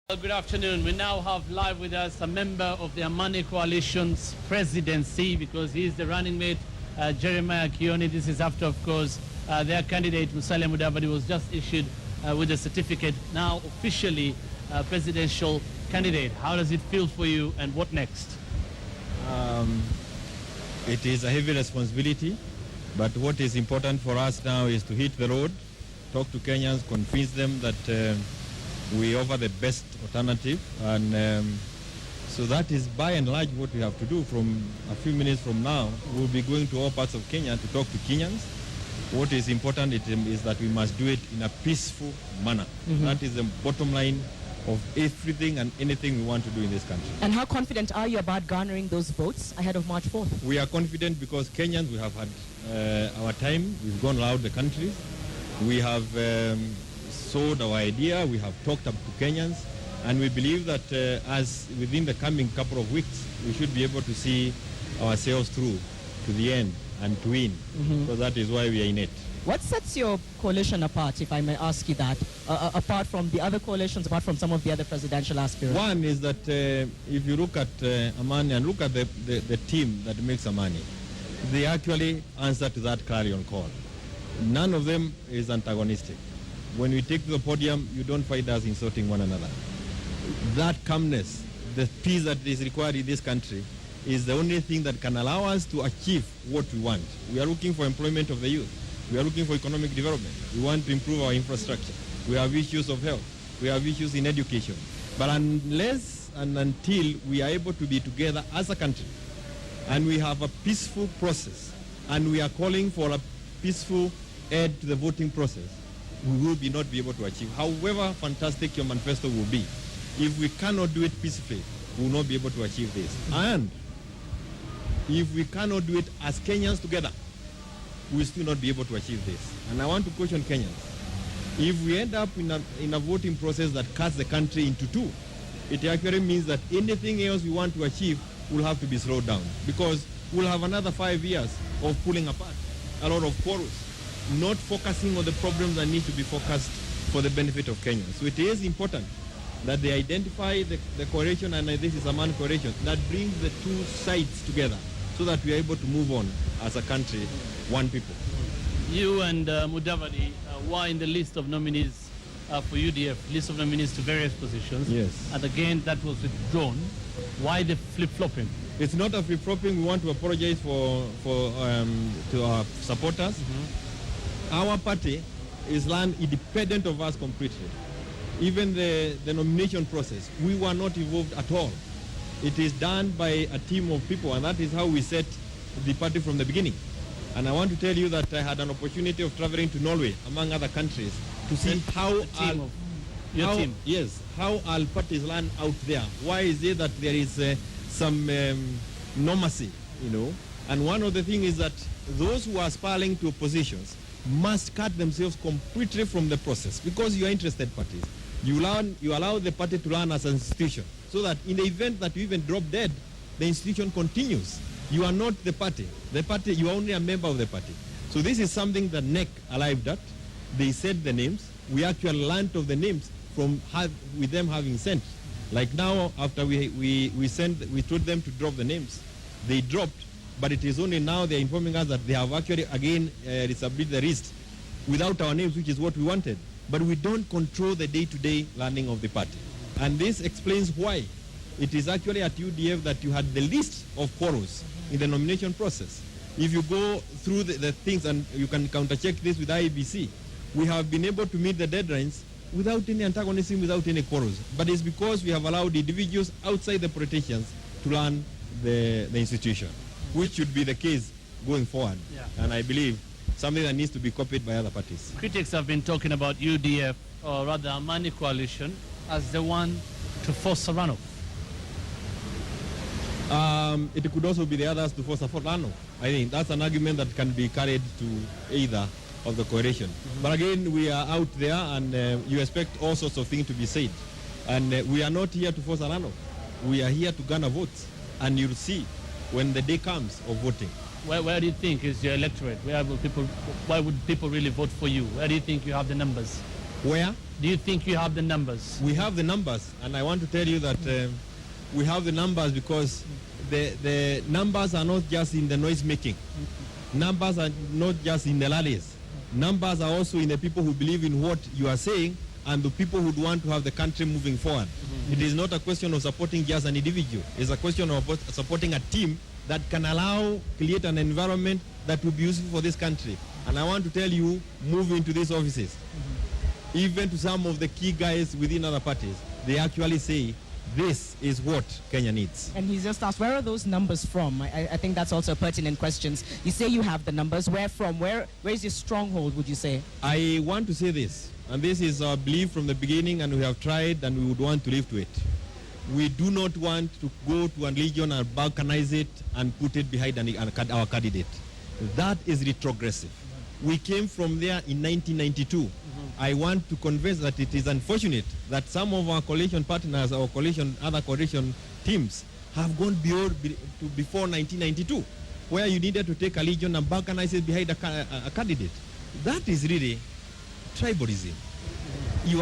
Well, good afternoon. We now have live with us a member of the Amani coalition's presidency because he is the running mate, Jeremiah Kioni. This is after, of course, their candidate, Musalia Mudavadi, was just issued with a certificate, now officially presidential candidate. How does it feel for you and what next? It is a heavy responsibility, but what is important for us now is to hit the road, talk to Kenyans, convince them that we offer the best alternative, and so that is by and large what we have to do. From a few minutes from now, we'll be going to all parts of Kenya to talk to Kenyans. What is important is that we must do it in a peaceful manner. That is the bottom line of everything and anything we want to do in this country. And how confident are you about garnering those votes ahead of March 4th? We are confident because Kenyans, we have had our time. We've gone around the country. We have sold our idea. We have talked up to Kenyans. And we believe that as within the coming couple of weeks, we should be able to see ourselves through to the end and to win. So that is why we are in it. What sets your coalition apart, if I may ask you that, apart from the other coalitions, apart from some of the other presidential aspirants? One is that if you look at Amani and look at the team that makes Amani, they actually answer to that clarion call. None of them is antagonistic. When we take to the podium, you don't find us insulting one another. That calmness, the peace that is required in this country, is the only thing that can allow us to achieve what we want. We are looking for employment of the youth. We are looking for economic development. We want to improve our infrastructure. We have issues of health. We have issues in education. But unless and until we are able to be together as a country, and we have a peaceful process, and we are calling for a peaceful end to the voting process, we will not be able to achieve. However fantastic your manifesto will be, if we cannot do it peacefully, we will not be able to achieve this. And if we cannot do it as Kenyans together, we will still not be able to achieve this. And I want to caution Kenyans. If we end up in a voting process that cuts the country into two, it actually means that anything else we want to achieve will have to be slowed down, because we'll have another 5 years of pulling apart, a lot of quarrels, not focusing on the problems that need to be focused for the benefit of Kenyans. So it is important that they identify the coalition, and this is a man coalition, that brings the two sides together so that we are able to move on as a country, one people. You and Mudavadi were in the list of nominees for UDF, list of nominees to various positions. Yes. And again, that was withdrawn. Why the flip-flopping? It's not a flip-flopping. We want to apologize to our supporters. Our party is land independent of us completely. Even the nomination process, we were not involved at all. It is done by a team of people, and that is how we set the party from the beginning. And I want to tell you that I had an opportunity of traveling to Norway, among other countries, to see how our parties land out there. Why is it that there is some normalcy, And one of the things is that those who are aspiring to positions must cut themselves completely from the process, because you are interested parties. You allow the party to run as an institution, so that in the event that you even drop dead, the institution continues. You are not the party. The party, you are only a member of the party. So this is something that NEC arrived at. They said the names. We actually learned of the names with them having sent. Like now, after we told them to drop the names, they dropped. But it is only now they're informing us that they have actually again resubmitted the list without our names, which is what we wanted. But we don't control the day-to-day running of the party. And this explains why it is actually at UDF that you had the list of quarrels in the nomination process. If you go through the things, and you can counter-check this with IEBC, we have been able to meet the deadlines without any antagonism, without any quarrels. But it's because we have allowed individuals outside the politicians to run the institution, which should be the case going forward. And I believe something that needs to be copied by other parties. Critics have been talking about UDF, or rather Amani coalition, as the one to force a runoff. It could also be the others to force a runoff. I think that's an argument that can be carried to either of the coalition. But again, we are out there, and you expect all sorts of things to be said. And we are not here to force a runoff. We are here to garner votes. And you'll see when the day comes of voting. Where do you think is your electorate? Why would people really vote for you? Where do you think you have the numbers? Where? Do you think you have the numbers? We have the numbers, and I want to tell you that we have the numbers because the numbers are not just in the noise making. Numbers are not just in the rallies. Numbers are also in the people who believe in what you are saying and the people who want to have the country moving forward. It is not a question of supporting just an individual. It's a question of supporting a team that can create an environment that will be useful for this country. And I want to tell you, move into these offices. Even to some of the key guys within other parties, they actually say, this is what Kenya needs. And he's just asked, where are those numbers from? I think that's also a pertinent question. You say you have the numbers. Where from? Where is your stronghold, would you say? I want to say this, and this is our belief from the beginning, and we have tried, and we would want to live to it. We do not want to go to a region and balkanize it and put it behind our candidate. That is retrogressive. We came from there in 1992. I want to convey that it is unfortunate that some of our coalition partners, other coalition teams, have gone before 1992, where you needed to take a region and balkanize it behind a candidate. That is really tribalism. You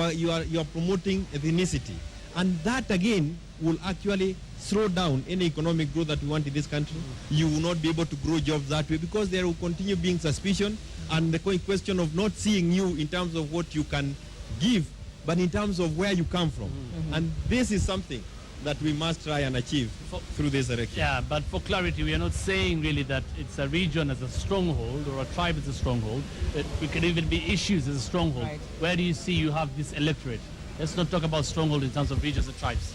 are promoting ethnicity, and that again will actually slow down any economic growth that we want in this country. You will not be able to grow jobs that way because there will continue being suspicion and the question of not seeing you in terms of what you can give, but in terms of where you come from. And this is something that we must try and achieve through this election. Yeah, but for clarity, we are not saying really that it's a region as a stronghold or a tribe as a stronghold. It could even be issues as a stronghold. Right. Where do you see you have this electorate? Let's not talk about stronghold in terms of regions and tribes.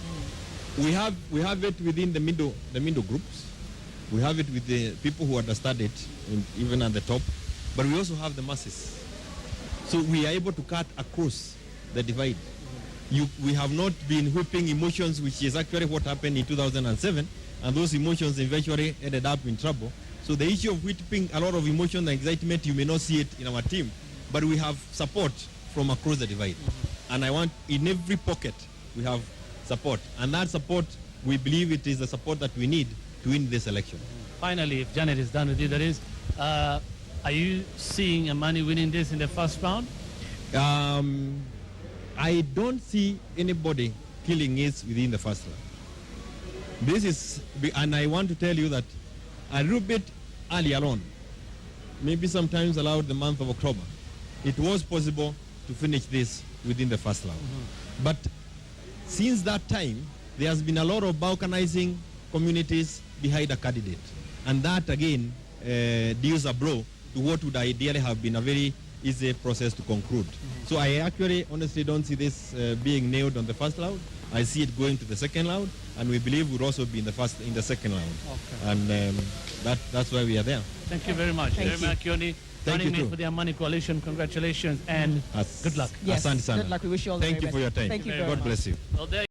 We have it within the middle groups. We have it with the people who understand it, even at the top. But we also have the masses. So we are able to cut across the divide. We have not been whipping emotions, which is actually what happened in 2007, and those emotions eventually ended up in trouble. So the issue of whipping a lot of emotion and excitement, you may not see it in our team, but we have support from across the divide. And I want, in every pocket, we have support. And that support, we believe it is the support that we need to win this election. Finally, if Janet is done with you, that is, are you seeing Amani winning this in the first round? I don't see anybody killing it within the first round. This is, and I want to tell you that a little bit earlier on, maybe sometimes allowed the month of October, it was possible to finish this within the first round. But since that time, there has been a lot of balkanizing communities behind a candidate. And that, again, deals a blow to what would ideally have been a very easy process to conclude. So I actually, honestly, don't see this being nailed on the first round. I see it going to the second round, and we believe we'll also be in the second round. Okay. And that's why we are there. Thank you very much. Jeremiah Kioni, running mate for the Amani coalition. Congratulations and good luck. Yes, good luck. We wish you all the very best. Thank you for your time. Thank you very God much. bless you. Well, there